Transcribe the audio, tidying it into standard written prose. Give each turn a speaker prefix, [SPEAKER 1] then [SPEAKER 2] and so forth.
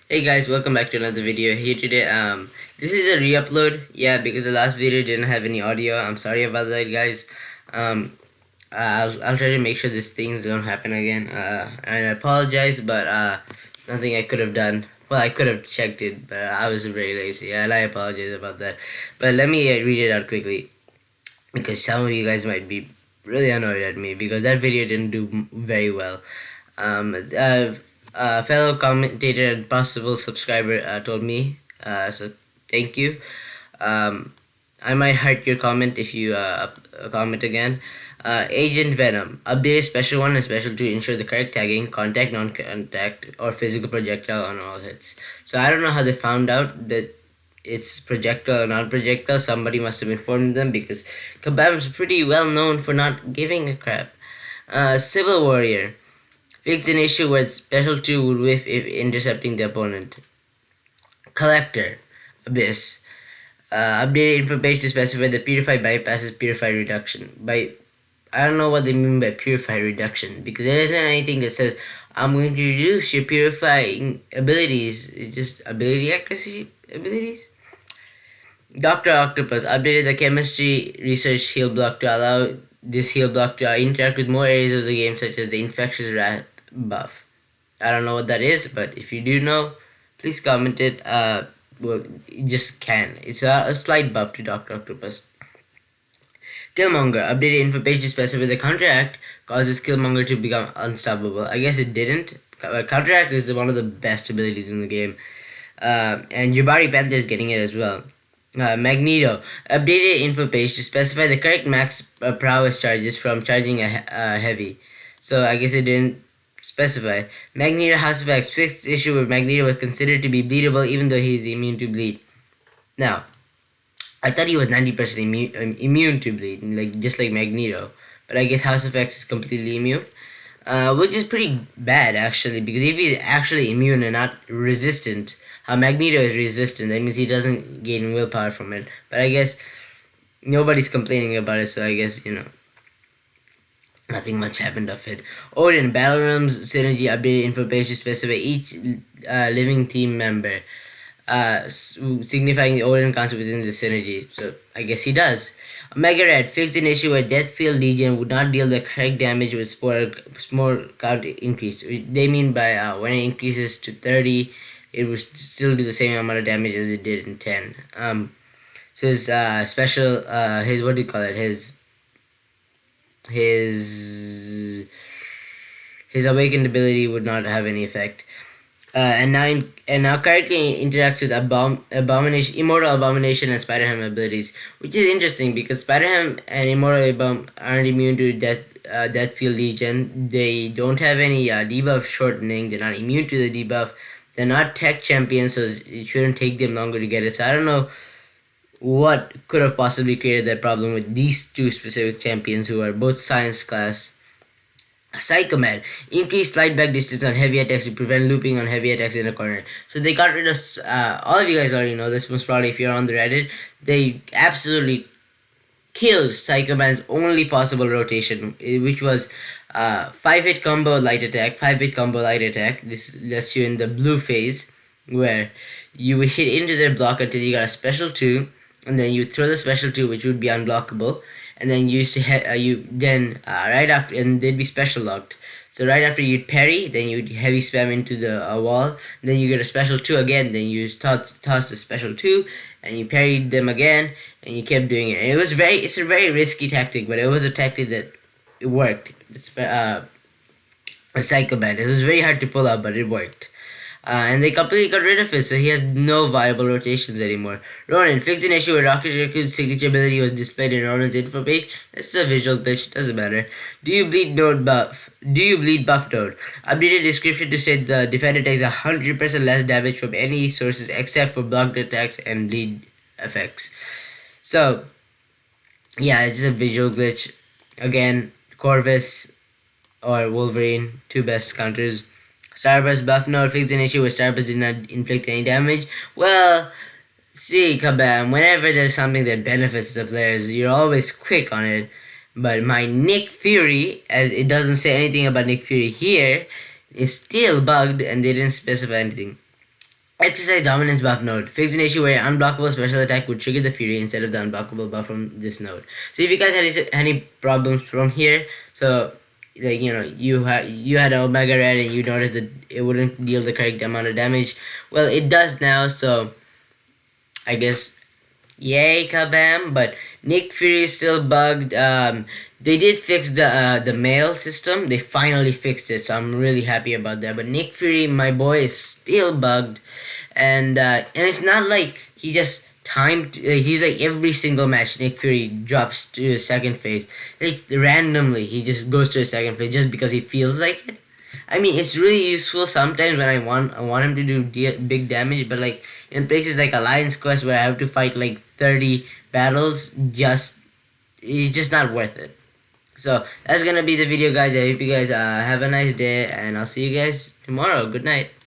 [SPEAKER 1] Hey guys, welcome back to another video here today. This is a re-upload, yeah, because the last video didn't have any audio. I'm sorry about that, guys. I'll try to make sure these things don't happen again. And I apologize, but nothing I could have done. Well, I could have checked it, but I was very lazy, and I apologize about that. But let me read it out quickly, because some of you guys might be really annoyed at me because that video didn't do very well. Um, uh, Fellow commentator and possible subscriber told me, so thank you. Um, I might hurt your comment if you comment again. Agent Venom, update special 1 and special 2 ensure the correct tagging, contact, non-contact, or physical projectile on all hits. So I don't know how they found out that it's projectile or non-projectile. Somebody must have informed them because Kabam's pretty well known for not giving a crap. Civil Warrior, fix an issue where special 2 would whiff if intercepting the opponent. Collector, Abyss, updated info page to specify the purify bypasses purify reduction. I don't know what they mean by purify reduction because there isn't anything that says I'm going to reduce your purifying abilities. It's just ability accuracy abilities. Dr. Octopus updated the chemistry research heal block to allow this heal block to interact with more areas of the game, such as the infectious rat buff. I don't know what that is, but if you do know, please comment it. Well, you just can. It's a slight buff to Dr. Octopus. Killmonger updated info page to specify the counteract causes Killmonger to become unstoppable. I guess it didn't. Counteract is one of the best abilities in the game. And Jabari Panther is getting it as well. Magneto updated info page to specify the correct max prowess charges from charging a heavy. So I guess it didn't specify. Magneto House of X fixed issue where Magneto was considered to be bleedable even though he is immune to bleed. Now, I thought he was 90% immune to bleed, just like Magneto. But I guess House of X is completely immune. Which is pretty bad actually, because if he's actually immune and not resistant, how Magneto is resistant, that means he doesn't gain willpower from it. But I guess nobody's complaining about it, so I guess, nothing much happened of it. Odin, Battle Realms Synergy updated info page to specify each living team member, signifying the Odin concept within the synergy. So I guess he does. Omega Red fixed an issue where Deathfield Legion would not deal the correct damage with spore count increase. They mean by when it increases to 30, it would still do the same amount of damage as it did in 10. So his special, his, what do you call it? His awakened ability would not have any effect. And now currently interacts with Immortal Abomination and Spider-Ham abilities, which is interesting because Spider-Ham and Immortal aren't immune to Deathfield Legion. They don't have any debuff shortening. They're not immune to the debuff. They're not tech champions, so it shouldn't take them longer to get it. So I don't know what could have possibly created that problem with these two specific champions who are both science class. Psychoman increased slide back distance on heavy attacks to prevent looping on heavy attacks in the corner. So they got rid of all of you guys already know this, most probably if you're on the Reddit. They absolutely killed Psychoman's only possible rotation, which was 5-hit combo light attack, 5-hit combo light attack. This lets you in the blue phase where you would hit into their block until you got a special 2, and then you throw the special 2, which would be unblockable. And then you used to right after, and they'd be special locked. So right after you'd parry, then you'd heavy spam into the wall. Then you get a special 2 again. Then you toss the special 2, and you parried them again, and you kept doing it. And it's a very risky tactic, but it was a tactic that it worked. It's a Psychoman. It was very hard to pull out, but it worked. And they completely got rid of it, so he has no viable rotations anymore. Ronin fixed an issue where Rocket Raccoon's signature ability was displayed in Ronin's info page. That's a visual glitch, doesn't matter. Do you bleed buff node? Updated description to say the defender takes 100% less damage from any sources except for blocked attacks and bleed effects. So, yeah, it's just a visual glitch. Again, Corvus or Wolverine, two best counters. Starburst buff node fixed an issue where Starburst did not inflict any damage. Well, see, Kabam, whenever there's something that benefits the players, you're always quick on it. But my Nick Fury, as it doesn't say anything about Nick Fury here, is still bugged and they didn't specify anything. Exercise Dominance buff node. Fix an issue where an unblockable special attack would trigger the Fury instead of the unblockable buff from this node. So if you guys had any problems from here, so like you had an Omega Red and you noticed that it wouldn't deal the correct amount of damage, well it does now. So I guess yay kabam. But Nick Fury is still bugged. They did fix the mail system. They finally fixed it, so I'm really happy about that. But Nick Fury, my boy, is still bugged, and it's not like he just timed. He's like every single match, Nick Fury drops to his second phase. Like randomly, he just goes to his second phase just because he feels like it. I mean, it's really useful sometimes when I want him to do big damage, but like in places like Alliance Quest where I have to fight like 30 battles, it's just not worth it. So that's gonna be the video, guys. I hope you guys have a nice day, and I'll see you guys tomorrow. Good night.